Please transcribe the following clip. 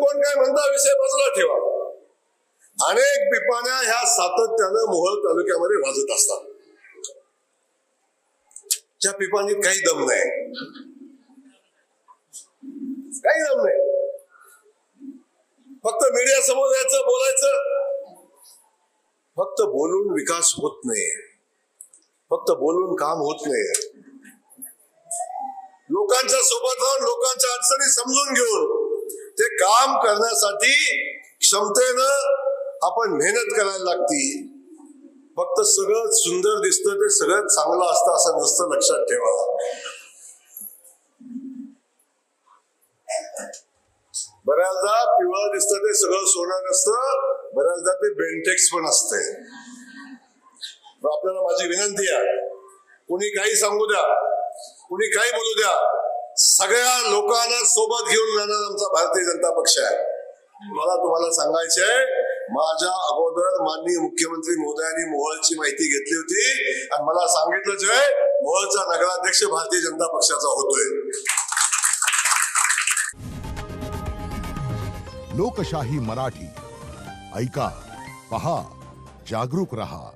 कोण काय म्हणता विषय बाजूला ठेवा. अनेक पिपाण्या ह्या सातत्यानं मोहोळ तालुक्यामध्ये वाजत असतात. त्या पिपाणीत काही दम नाही, काही दम नाही. फक्त मीडिया समोर यायचं, बोलायचं. फक्त बोलून विकास होत नाही, फक्त बोलून काम होत नाही. लोकांच्या सोबत राहून लोकांच्या अडचणी समजून घेऊन ते काम करण्यासाठी क्षमतेनं आपण मेहनत करायला लागती. फक्त सगळं सुंदर दिसतं ते सगळं चांगलं असतं असं नसतं, लक्षात ठेवा. बऱ्याचदा पिवळं दिसतं ते सगळं सोनं नसतं, बऱ्याचदा ते बेंटेक्स पण असते. आपल्याला माझी विनंती आहे, कुणी काही सांगू द्या, कुणी काही बोलू द्या, सगळ्या लोकांना सोबत घेऊन जाणार आमचा भारतीय जनता पक्ष आहे. मला तुम्हाला सांगायचे आहे, माझ्या अगोदर माननीय मुख्यमंत्री महोदयांनी मोहोळची माहिती घेतली होती आणि मला सांगितलं जे मोहोळचा नगराध्यक्ष भारतीय जनता पक्षाचा होतोय. लोकशाही मराठी ऐका, पहा, जागरूक रहा.